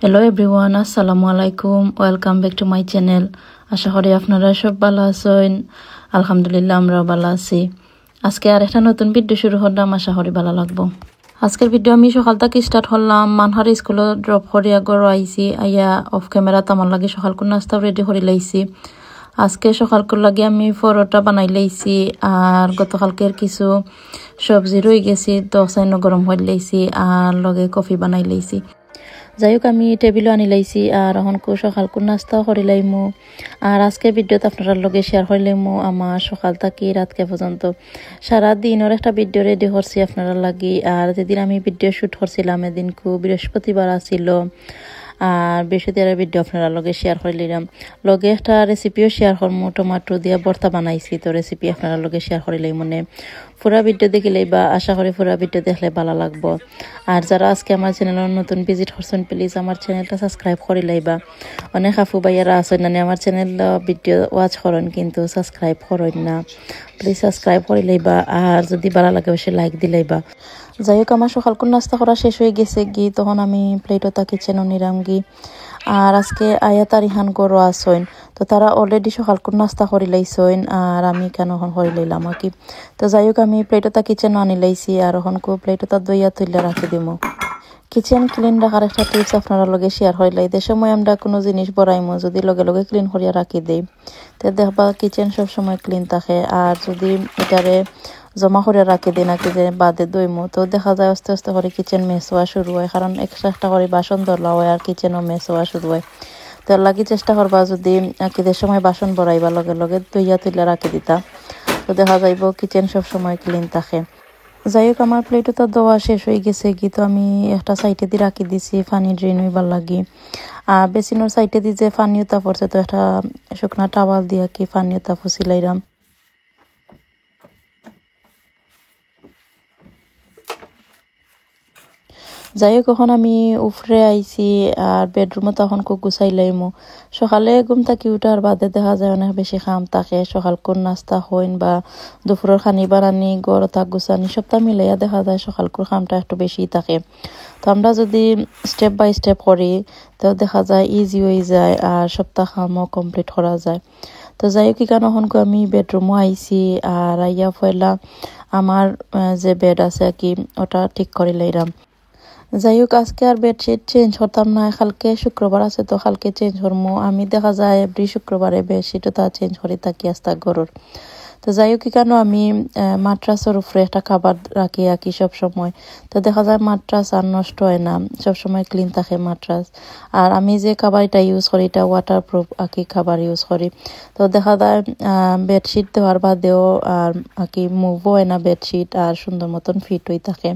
Hello everyone, আসসালামু আলাইকুম। Welcome back to my channel. আশা করি আপনারা সব ভালো আছেন। আলহামদুলিল্লাহ, আমরাও ভালো আছি। আজকে আর একটা নতুন ভিডিও শুরু করলাম, আশা করি ভালো লাগবো। আজকের ভিডিও আমি সকাল থেকে স্টার্ট করলাম। মানহার স্কুলে ড্রপ করিয়া গড় আইসি, আইয়া অফ ক্যামেরা আমার লাগে সকাল কোন নাস্তাও রেডি করে লাইছি। আজকে সকাল করে লাগে আমি পরোটা বানাই লাইছি, আর গতকালকের কিছু সবজি রয়ে গেছি, দশাইন গরম হয়ে লাইছি, আর লগে কফি বানাই লাইছি। যাই হোক, আমি টেবিলও আনি লাইছি, আর এখন সকাল নাস্তাও করে লাইমু। আর আজকের ভিডিওতে আপনার লগে শেয়ার করে লাইমু আমার সকাল থেকে রাতকে পর্যন্ত সারা দিনের একটা ভিডিও রেডি করছি আপনারা লাগি। আর যেদিন আমি ভিডিও শ্যুট করছিলাম এদিন বৃহস্পতিবার আছিল, আর বৃহস্পতিবারের ভিডিও আপনারা লগে শেয়ার করে নিলাম। লগে একটা রেসিপিও শেয়ার করমু, টমাটো দিয়া ভর্তা বানাইছি, তো রেসিপি আপনারা লগে শেয়ার করে লাই। মনে পুরা ভিডিও দেখিলেই বা আশা করি পুরা ভিডিও দেখলে ভালো লাগবো। আর যারা আজকে আমার চ্যানেলের নতুন ভিজিট করছেন, প্লিজ আমার চ্যানেলটা সাবস্ক্রাইব করে লাইবা। অনেক আপু ভাইয়ারা আছেন না আমার চ্যানেল ভিডিও ওয়াচ করেন কিন্তু সাবস্ক্রাইব করেন না, প্লিজ সাবস্ক্রাইব করে লাইবা। আর যদি ভালো লাগে অবশ্যই লাইক দিলাইবা। যাই হোক, আমার সকাল নাস্তা করা শেষ হয়ে গেছে গি, তখন আমি প্লেটটা কিচেনও নিলাম গি। আর আজকে আয়া তারিহান গরো আসইন, তো তারা অলরেডি সকাল নাস্তা করে লাইছইন, আর আমি কেন এখন করে লাইলাম আর কি। তো যাই হোক, আমি প্লেটটা কিচেনও আনি লাইছি, আর এখন প্লেটটা দইয়া তুইলে রাখি দিমু। কিচেন ক্লিন রাখার একটা টিপস আপনারা লগে শেয়ার হইলাই। যে সময় আমরা কোনো জিনিস বড়াইমো, যদি লগে লগে ক্লিন করিয়া রাখি দেই, তো দেখবা কিচেন সব সময় ক্লিন থাকে। আর যদি এটারে জমা করে রাখি দিই নাকি যে বাদে দইমো, তো দেখা যায় আস্তে আস্তে করে কিচেন মেস হওয়া শুরু হয়, কারণ একটা একটা করে বাসন ধরলা হয় আর কিচেনও মেস হওয়া শুরু হয়। তো লাগি চেষ্টা করবা যদি কিদের সময় বাসন বড়াইবা লগে লগে দইয়া তুইলা রাখি দিতা, তো দেখা যাইব কিচেন সব সময় ক্লিন থাকে। যাই হোক, আমার প্লেটও তো দেওয়া শেষ হয়ে গেছে কি, তো আমি একটা সাইডে দিয়ে রাখি দিছি পানি ড্রেন হইবার লাগি। আর বেসিনোর সাইডে দিয়ে যে পানিওতা পড়ছে, তো একটা শুকনা টাওয়াল দিয়ে কি পানিওতা ফুসিলাইলাম। যাই হোক, এখন আমি উপরে আইছি, আর বেডরুমে তখন গুছাইলাইমু। সকালে ঘুম থাকি উঠার বাদে দেখা যায় অনেক বেশি কাম থাকে। সকাল নাস্তা হইন বা দুপুরের খানি বানানি, গড় থাক গুছানি, সপ্তাহ মিলাইয়া দেখা যায় সকাল কামটা একটু বেশি থাকে। তো আমরা যদি স্টেপ বাই স্টেপ করি, তো দেখা যায় ইজি হয়ে যায়, আর সপ্তাহ কামও কমপ্লিট করা যায়। তো যাই হোক, কেন এখন আমি বেডরুমও আইছি, আর আইয়া পয়লা আমার যে বেড আছে আর কি ওটা ঠিক করে লাইলাম। যাই হোক, আজকে আর বেডশিট চেঞ্জ করতাম না, কালকে শুক্রবার আছে তো কালকে চেঞ্জ করবো। আমি দেখা যায় এভরি শুক্রবারে বেডশিটও তা চেঞ্জ করে থাকি আস্তা গরুর। তো যাই হোক, কেন আমি মাট্রাসের উপরে একটা খাবার রাখি আর কি সব সময়। তো দেখা যায় মাট্রাস আর নষ্ট হয় না, সব সময় ক্লিন থাকে মাট্রাস। আর আমি যে খাবারটা ইউজ করি এটা ওয়াটারপ্রুফ আর কি খাবার ইউজ করি। তো দেখা যায় বেডশিট দেওয়ার বাদেও আর কি মুভও হয় না বেডশিট, আর সুন্দর মতন ফিট হয়ে থাকে।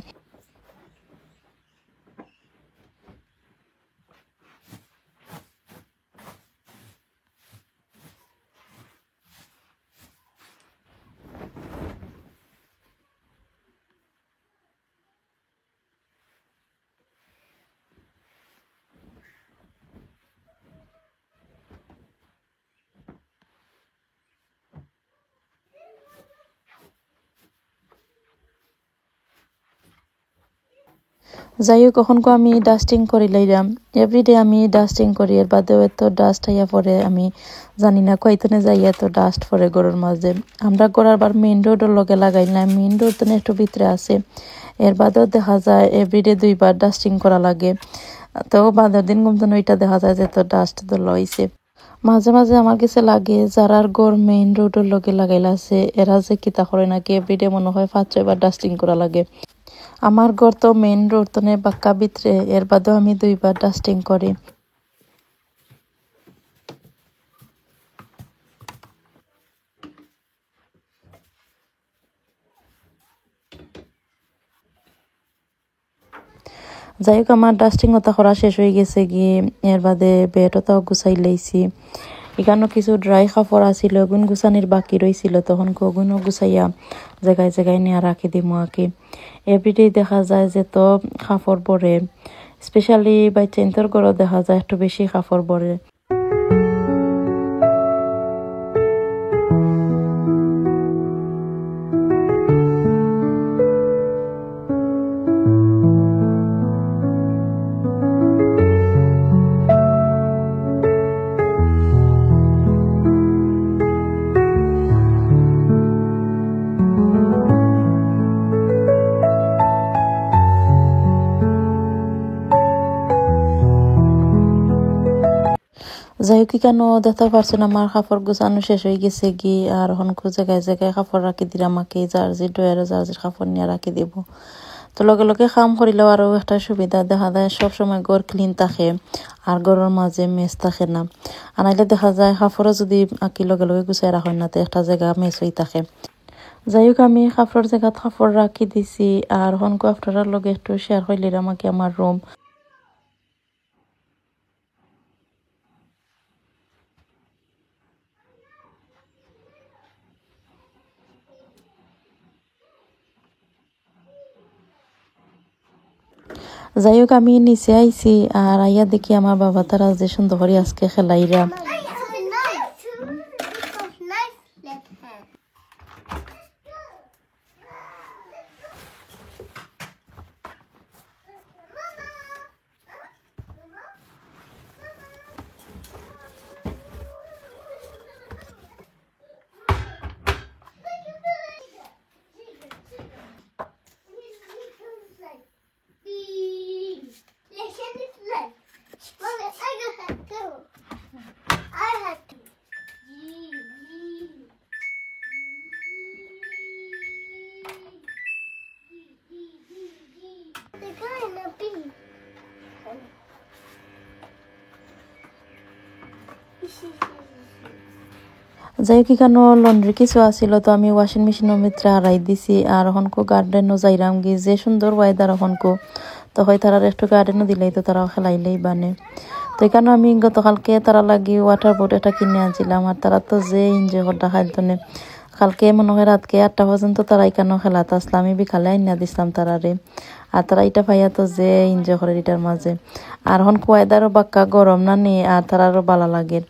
যাই হোক, কখন আমি ডাস্টিং করে লাইলাম। এভরিডে আমি ডাস্টিং করি, এর বাদেও এত ডাস্ট হইয়া পরে আমি জানি না কয়তনে যাই এত ডাস্ট পরে গরুর মাঝে। আমরা গড়ার বার মেইন রোডের লগে লাগাই না, মেইন রোড তো একটু ভিতরে আছে। এর বাদেও দেখা যায় এভরিডে 2বার ডাস্টিং করা লাগে। তো বাঁধার দিন ঘুমতন ওইটা দেখা যায় যে তো ডাস্ট তো লইছে। মাঝে মাঝে আমার কাছে লাগে যারার গড় মেইন রোডের লগে লাগাইলা আছে, এরা যে কিতা করে নাকি এভরিডে মনে হয় 5-6বার ডাস্টিং করা লাগে। আমার ঘর তো মেইন রোড তো বাক্কা ভিতরে, এর বাদেও আমি 2বার ডাস্টিং করি। যাই হোক, আমার ডাস্টিং ওটা করা শেষ হয়ে গেছে গিয়ে, এর বাদে বেডটাও গুছাই লাইছি। এখানেও কিছু ড্রাই কাপড় আছিল, ওগুন গুছানির বাকি রয়েছিল, তখন ওগুনও গুছাইয়া জায়গায় জায়গায় নিয়ে রাখি দিম আর কি। এভরিডে দেখা যায় যে তো কাপড় পরে, স্পেশালি বাচ্চাইন্তর ঘরও দেখা যায় একটু বেশি কাপড় পরে। যাই হোক কেন দেখতে পারছেন আমার কাপড় গোছানো শেষ হয়ে গেছে কি আর হনকো জায়গায় জায়গায় কাপড় রাখি দিলাম আমাকে জার্জি ডয়ারে জার্জির কাপড় নিয়ে রাখি দিব তো লগে লগে কাম করিলেও আরও একটা সুবিধা দেখা যায় সব সময় ঘর ক্লিন থাকে আর ঘরের মাঝে মেস থাকে না আনাইলে দেখা যায় কাপড়ও যদি আঁকি লগে লগে গুছাই রাখেন না তো একটা জায়গা মেস হয়ে থাকে যাই হোক আমি কাপড়ের জায়গাত কাপড় রাখি দিছি আর হনকো আপনার লগে একটু শেয়ার করলে আমাকে আমার রুম যাই হোক আমি নিচে আইছি আর আইয়া দেখি আমার বাবা তারা যে সুন্দর করে আজকে খেলাইরা যাই হোক কেন লন্ড্রি কিছু আসিল তো আমি ওয়াশিং মেশিনের ভিতরে হারাই দিছি আর হনকো গার্ডেনও যাইরাম গি যে সুন্দর ওয়েদার হনকো তো হয় তারা একটু গার্ডেনও দিলেই তো তারা খেলাইলেই বানে তো এখানে আমি গতকালকে তারা লাগি ওয়াটার বোট একটা কিনে আনছিলাম আর তারা তো যে এনজয় করতে খাইতনে কালকে মনে হয় রাতকে 8টা পর্যন্ত তারা এখানেও খেলাতে আসলাম আমি বিকালে আইনা দিছিলাম তারারে আর তারা এটা পাইয়া তো যে এনজয় করে এটার মাঝে আর হনকো ওয়েদারও বাক্কা গরম না নে আর তারারও ভালো লাগে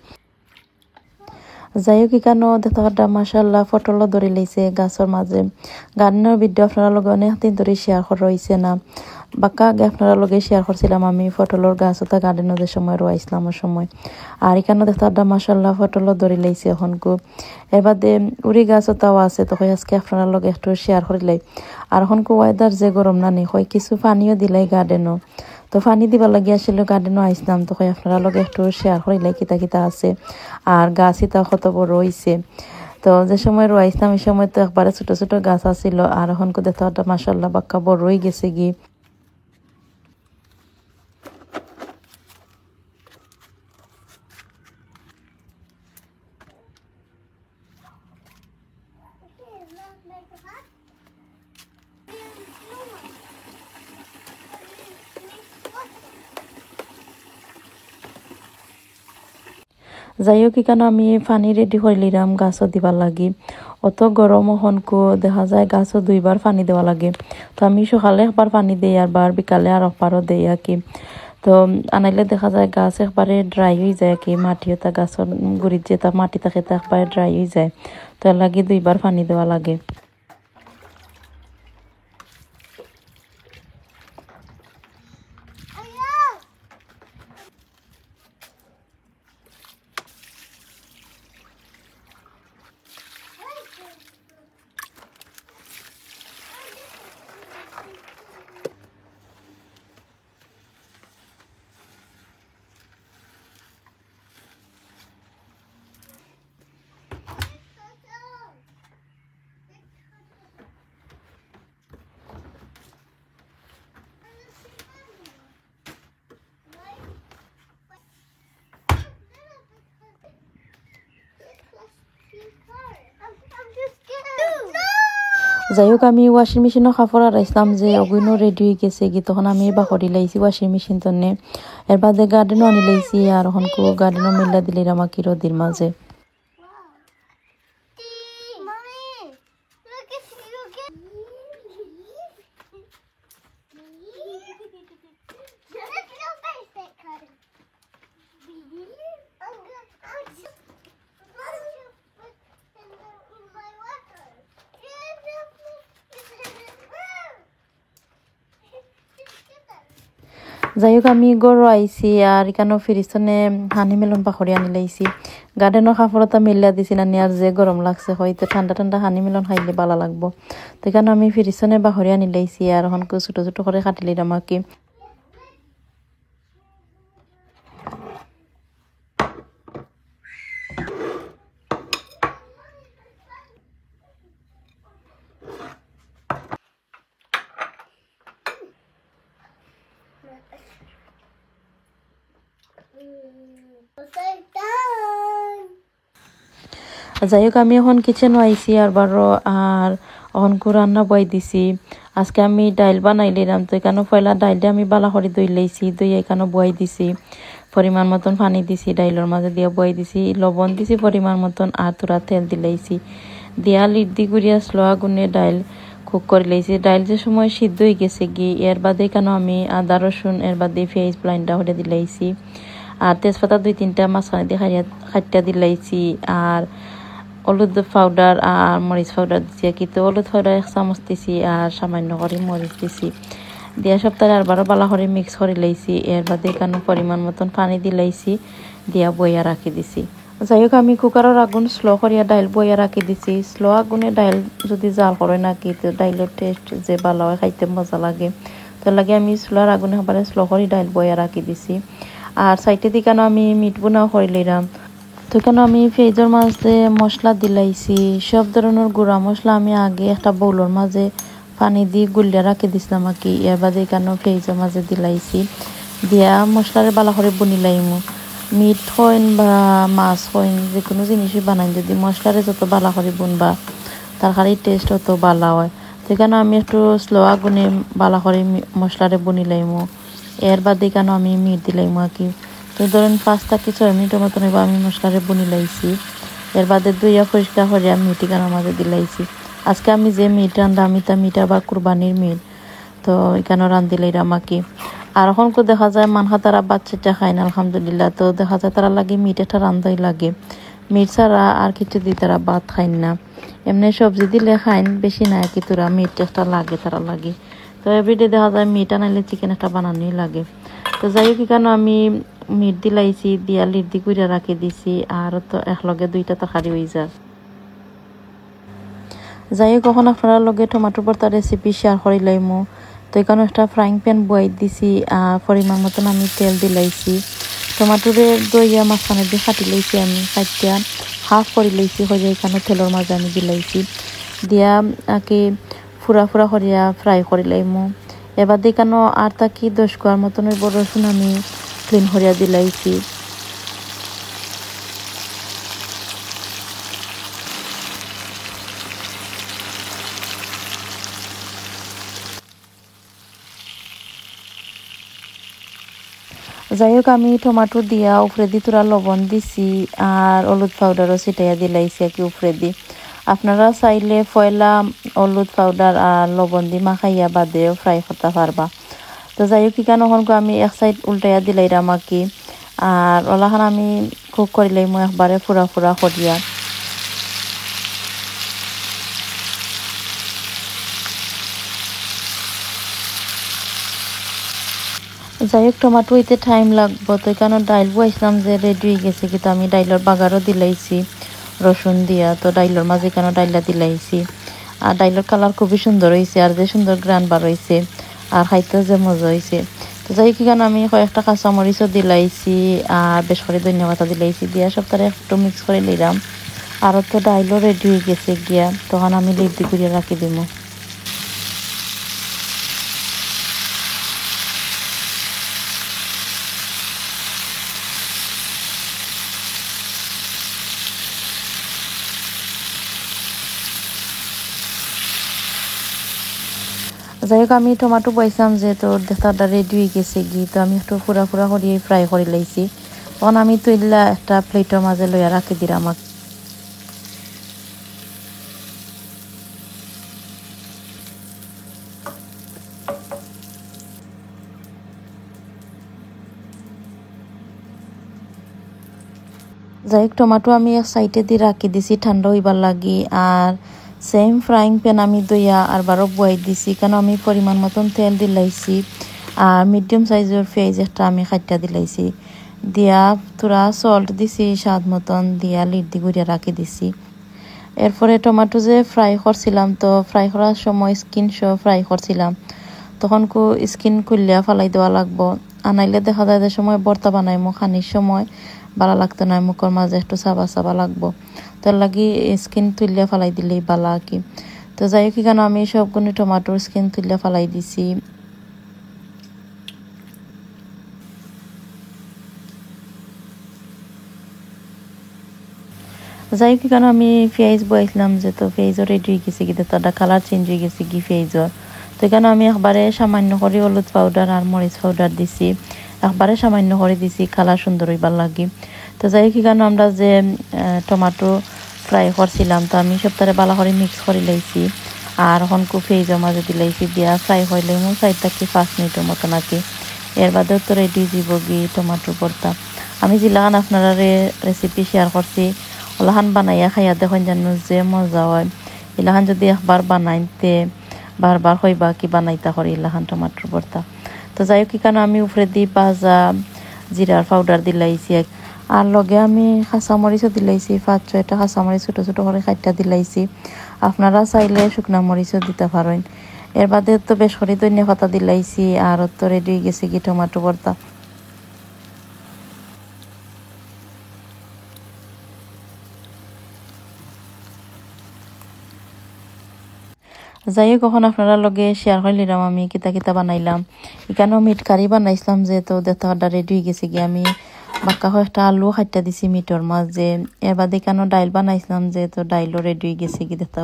যাই হোক কেন দেখতে মাশাআল্লাহ ফটোলো ধরে লইছে গাছের মাঝে গার্ডেনের ভিডিও আপনারা লগে অনেক দিন ধরে শেয়ার করা হয়েছে না বাক্কা আগে আপনারা লগে শেয়ার করছিলাম আমি ফটোলোর গাছ ওটা গার্ডেনের যে সময় রোয়াইছিলামের সময় আর এখানে দেখতে মাশাআল্লাহ ফটোলো ধরে লইছে এখন খুব এর বাদে উড়ি গাছ ওটাও আছে তো আজকে আপনারা লগে একটু শেয়ার করিলাই আর এখন ওয়েদার যে গরম না নেই হয় কিছু পানিও দিলাই গার্ডেনও তো পানি দিবার লাগি আসলে গার্ডেনও আইসলাম তো আপনারা লগে একটু শেয়ার করিলাই কিতা কিতা আছে আর গাছ ইতা কত বড় হইছে তো যে সময় রোয়াইছিলাম এই সময় তো একবারে ছোট ছোট গাছ আছিল আর এখন দেখতে মাশাআল্লাহ বাক্কা বড় হয়ে গেছে কি যাই হোক কেন আমি পানি রেডি করে লিলাম গাছও দিবার লাগি অত গরম হনকো দেখা যায় গাছও 2বার পানি দেওয়া লাগে তো আমি সকালে একবার পানি দেই আর বার বিকালে আর একবারও দেই আর কি তো আনাইলে দেখা যায় গাছ একবারে ড্রাই হয়ে যায় কি মাটিও তা গাছের গুড়ির যে তা মাটি থাকে তা একবারে ড্রাই হয়ে যায় তো এর লাগি 2বার পানি দেওয়া লাগে যাই হোক আমি ওয়াশিং মেশিনও কাপড় আরাইছিলাম যে অগুইনও রেডি হয়ে গেছে কি তখন আমি বাকরি লাইছি ওয়াশিং মেশিন তনে এর বাদে গার্ডেনও আনি লাইছি আর হনকো গার্ডেনও মিল্লা দিলির আমাকে রোদির মাঝে যাই হোক আমি গড় আইছি আর এখানেও ফিরিস্তনে হানি মেলন পাখরি আনি লাইছি গার্ডেনের কাপড়টা মিল্লা দিছি না আর যে গরম লাগছে হয়তো ঠান্ডা ঠান্ডা হানি মেলন খাইলে ভালো লাগবো তো এখানে আমি ফিরিস্তনে বাখরি আনি লাইছি আর এখন ছোট ছোট করে কাটিলির আমাকে যাই হোক আমি এখন কিচেনও আইছি আর এখন রান্না বই দিছি। আজকে আমি ডাইল বানাইলাম, তো এখানে পয়লা ডাইলটা আমি বালা করে দই লাইছি, দই এখানে বই দিছি, পরিমাণ মতন পানি দিছি, ডাইলের মাঝে দিয়ে বই দিছি, লবণ দিছি পরিমাণ মতন, আর তোরা তেল দিলাইছি, দিয়া লিড দি গুড়িয়া স্লো আগুনে ডাইল কুক করে লাইছি। ডাইল যে সময় সিদ্ধ হয়ে গেছে গি এর বাদে কেন আমি আদা রসুন এর বাদে পেঁয়াজ ব্লাইন্ডা হয়ে দিলাইছি, আর তেজপাতা 2-3টা মাঝখানে দিয়ে খাইটা দিলাইছি, আর হলুদ পাউডার আর মরিচ পাউডার দিছি, কিন্তু হলুদ পাউডার 1 চামচ দিছি আর সামান্য করে মরিচ দিছি, দিয়া সপ্তাহে আরবারও বালা করে মিক্স করে লাইছি। এর বাদে এখানে পরিমাণ মতন পানি দিলাইছি, দিয়া বইয়া রাখি দিছি। যাই হোক আমি কুকারের আগুন স্লো করিয়া ডাইল বইয়া রাখি দিছি। স্লো আগুনে ডাইল যদি জাল করে নাকি তো ডাইলের টেস্ট যে ভালো হয়, খাইতে মজা লাগে, তো লাগে আমি স্লোর আগুনে সবাই স্লো করে ডাইল বইয়া রাখি দিছি। আর সাইডে দিকে আমি মিট বোনাও করে লইলাম, তো এখানে আমি পেঁয়াজের মাঝে মশলা দিলাইছি, সব ধরনের গুঁড়া মশলা আমি আগে একটা বউলের মাঝে পানি দিয়ে গুলিয়া রাখি দিছিলাম আর কি। এর বাদে এখানে পেঁয়াজের মাঝে দিলাইছি, দিয়া মশলারে বালা করে বনিলাইমু। মিট হইন বা মাছ হইন যে কোনো জিনিসই বানাই যদি মশলারে যত বালা করে বুনবা তরকারি টেস্ট অত বালা হয়। তো এখানে আমি একটু স্লো আগুনে বালা করে মশলারে বনিলাইমু। এর বাদে এখানে আমি মিট দিলাইমু আর কি। তো ধরেন 5 থেকে 6 মিনিটের মতন আমি মশলারে বনি লাইছি। এর বাদে দুইয়া পরিষ্কার করে আমি মিট এখানে মাঝে দিলাইছি। আজকে আমি যে মিট রান্ধা আমি তা মিট আবার কুরবানির মিট, তো এখানে রান্ধিলাইরাম আর কি। আর এখন দেখা যায় মানহা তারা বাচ্চাটা খায় না আলহামদুলিল্লাহ, তো দেখা যায় তারা লাগে মিট একটা রান্ধাই লাগে, মিট ছাড়া আর কিছু দিয়ে তারা ভাত খাইন না। এমনি সবজি দিলে খাইন, বেশি না আর কি, তোরা মিট একটা লাগে তারা লাগে। তো এভরিডে দেখা যায় মিট আনাইলে চিকেন একটা বানানোই লাগে। তো যাই হোক এখানে আমি মিট দিলাইছি, দিয়া লিড দি করে রাখি দিছি, আর তো একলগে 2টা তরকারি হয়ে যায়। যাই হোক এখন আপনারা লগে টমেটো ভর্তা রেসিপি শেয়ার করে লাইমু। তো এখানে একটা ফ্রাইং প্যান বয়াই দিছি, পরিমাণ মতন আমি তেল দিলাইছি, টমেটোরে দইয়া মাঝখানে দিয়ে কাটি লাইছি, আমি কাটিয়া হাফ করে লাইছি, হয়ে এখানে তেলের মাঝে আমি দিলাইছি, দিয়া আগে ফুরা ফুরা করিয়া ফ্রাই করে লাইমু। এবার দেখানো আর তাকি 10 কোয়ার মতনের বড় রসুন আমি ক্লিন করিয়া দিলাইছি। যাই হোক আমি টমেটো দিয়া উপরে দি তোরা লবণ দিছি, আর হলুদ পাউডারও ছিটাইয়া দিলাইছি আর কি উপরে দি। আপনারা চাইলে পয়লা হলুদ পাউডার আর লবণ দি মাখাইয়া বাদেও ফ্রাই করতে পারবা। তো যাই হোক কেন আমি এক সাইড উল্টাইয়া দিলাইরাম আর কি, আর ওলাখান আমি কুক করিলাই মই একবারে ফুরা ফুরা করিয়া। যাই হোক টমাটো হইতে টাইম লাগবো, তো এখানে ডাইল বসাইছিলাম যে রেডি হয়ে গেছে, কিন্তু আমি ডাইলের বাগারও দিলাইছি রসুন দিয়া, তো ডাইলের মাঝে এখানে ডাইলা দিলাইছি। আর ডাইলের কালার খুবই সুন্দর হয়েছে, আর যে সুন্দর গ্রান বার হয়েছে, আর খাইতেও যে মজা হয়েছে। তো যাই হোক এখানে আমি কয়েকটা কাঁচামরিচও দিলাইছি, আর বেশ করে ধনিয়া পাতা দিলাইছি, দিয়া সপ্তাহে একটু মিক্স করে নিলাম। আর তো ডাইলও রেডি হয়ে গেছে গিয়া, তখন আমি লিড দিয়ে করে রাখি দিব। যাই হোক আমি টমাটো পাইছিলাম যে তোর দেখাটা রেডি হয়ে গেছে গি, তো আমি একটু ফুরা ফুরা করিয়ে ফ্রাই করে লাইছি, তখন আমি তুইলা একটা প্লেটের মাঝে লইয়া রাখি দিলাম। যাই হোক টমাটো আমি এক সাইডে দিয়ে রাখি দিছি ঠান্ডা হইবার লাগি, আর সেম ফ্রাইং প্যান আমি দইয়া আর বারো বয়াই দিছি, কেন আমি পরিমাণ মতন তেল দিলাইছি, আর মিডিয়াম সাইজের পেঁয়াজ একটা আমি খাইটা দিলাইছি, দিয়া তোরা সল্ট দিছি স্বাদ মতন, দিয়া লিড দি ঘুরিয়া রাখি দিছি। এরপরে টমেটো যে ফ্রাই করছিলাম, তো ফ্রাই করার সময় স্কিন সহ ফ্রাই করছিলাম, তখন স্কিন খুললিয়া ফালাই দেওয়া লাগবো, আনাইলে দেখা যায় যে সময় ভর্তা বানাইমো খানির সময় বালা লাগতো না, মুখের মাঝে একটু চাবা চাবা লাগবো, তার লাগি স্কিন তুলিয়া ফালাই দিলেই বালা আর কি। তো যাই হোক কেন আমি সবগুলো টমাটোর স্কিন তুলিয়া ফালাই দিছি। যাই হোক কেন আমি পেঁয়াজ বয়াইছিলাম যে তো পেঁয়াজও রেডি হয়ে গেছে কিন্তু তার কালার চেঞ্জ হয়ে গেছে কি পেঁয়াজর। তো এখানে আমি একবারে সামান্য করে হলুদ পাউডার আর মরিচ পাউডার দিছি, একবারে সামান্য করে দিছি কালার সুন্দর হইবার লাগি। তো যাই হোক কেন আমরা যে টমাটো ফ্রাই করছিলাম তো আমি সপ্তাহে বালা করে মিক্স করে লাইছি আর এখন পেঁয়াজের মাঝে দিলাইছি দিয়া ফ্রাই হইলে 4 থেকে 5 মিনিটের মতো নাকি। এর বাদেও তো রেডি দিব গি টমাটো ভর্তা। আমি যেলাখান আপনারা রেসিপি শেয়ার করছি ওলাখান বানাইয়া খাইয়া দেখেন জানো যে মজা হয়। এলাখান যদি একবার বানাইতে বারবার হইবা কি বানাইতা করে এলাখান টমাটোর ভর্তা। তো যাই হোক কেন আমি উপরে দি ভাজা জিরার পাউডার দিলাইছি আর লগে আমি কাঁচামরিচও দিলাইছি 5-6টা কাঁচামরিচ ছোটো ছোটো করে কাটটা দিলাইছি। আপনারা চাইলে শুকনা মরিচও দিতে পারেন। এর বাদে তো বেশ করে ধনিয়া পাতা দিলাইছি আর তো রেডি হয়ে গেছে কি টমাটো ভর্তা। যাই হোক কখন আপনারা লগে শেয়ার করে নিলাম আমি কিতা কিতা বানাইলাম। এখানেও মিট কারি বানাইছিলাম যে তো দেখতে রেডি হয়ে গেছে কি আমি বাক্কা একটা আলু খাইটা দিছি মিটর মাঝে। এর বাদে এখানেও ডাইল বানাইছিলাম যে তো ডাইলও রেডি হয়ে গেছে কি দেখতে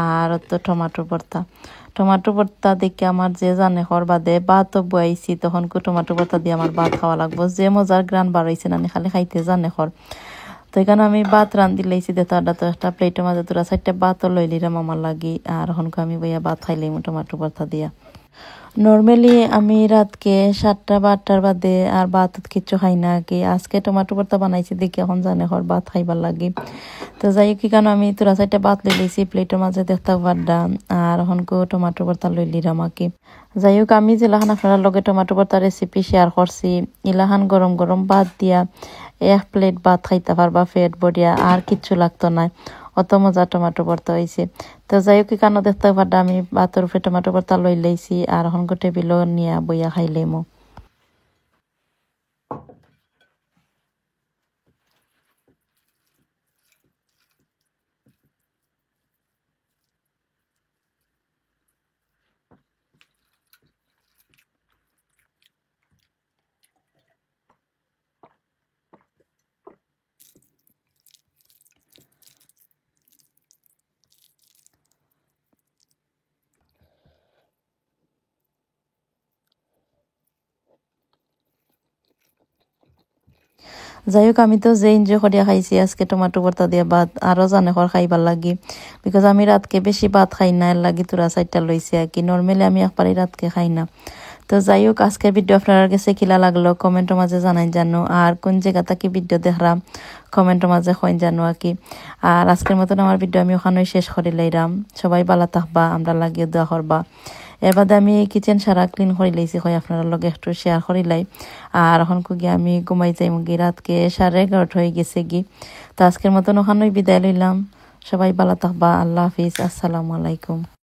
আর তো টমাটো ভর্তা দেখে আমার যে জানে হর বাদে ভাতও বয়াইছি তখন টমাটো ভর্তা দিয়ে আমার ভাত খাওয়া লাগবো। যে মজার গ্রান বাড়াইছে না খালি খাইতে জানে হর। তো এখানে আমি ভাত রান্ধি লাইছি দেতাটা তো একটা প্লেটের মাঝে তোরা 4টা ভাতও লই লিলাম আমার লাগি আর এখন আমি বইয়া ভাত খাইলাম টমাটো ভর্তা দিয়া। নর্মালি আমি রাতকে 7টা বা 8টার বাদে আর ভাত কিচ্ছু খাই না কি। আজকে টমাটো ভর্তা বানাইছি দেখি এখন জানে হর ভাত খাইবার লাগি। তো যাই হোক কেন আমি তোরা 4টা ভাত লই লইছি প্লেটের মাঝে দেখতে পারলাম আর এখন টমাটো ভর্তা লই লিলাম আর কি। যাই হোক আমি যেলাখান আপনারা লগে টমাটো ভর্তা রেসিপি শেয়ার করছি ইলাখান গরম গরম ভাত দিয়া 1 প্লেট ভাত খাইতে পারবা পেট ভরিয়া আর কিচ্ছু লাগতো না। অত মজা টমাটো ভর্তা হয়েছে। তো যাই হোক কেন দেখতে পারলাম আমি ভাতের উপরে টমাটো ভর্তা লই লাইছি আর এখন টেবিলও নিয়ে বইয়া খাইলাম। যাই হোক আমি তো যে এনজয় করিয়া খাইছি আজকে টমাটো ভর্তা দিয়ে ভাত আরও জানে খর খাইবার লাগি বিকজ আমি রাতকে বেশি ভাত খাই না এর লাগি তোরা 4টা লইছে আর কি। নর্মালি আমি একবারই রাতকে খাই না। তো যাই হোক আজকের ভিডিও আপনার কাছে কিলা লাগলো কমেন্টের মাঝে জানাই জানো আর কোন জায়গা থেকে ভিডিও দেখলাম কমেন্টের মাঝে কইন জানো আর কি। আর আজকের মতন আমার ভিডিও আমি ওখানেই শেষ করে লাইলাম। সবাই ভালো থাকবা আমরা লাগিয়ে দোয়া করবা। এর বাদে আমি কিচেন সারা ক্লিন করে লাইছি হয় আপনার লগে একটু শেয়ার করে লাই। আর এখন গিয়ে আমি ঘুমাই যাই মুগি রাতকে 11:30 হয়ে গেছে কি। তো আজকের মতন ওখানেই বিদায় লইলাম। সবাই ভালো থাকবা। আল্লাহ হাফিজ। আসসালামু আলাইকুম।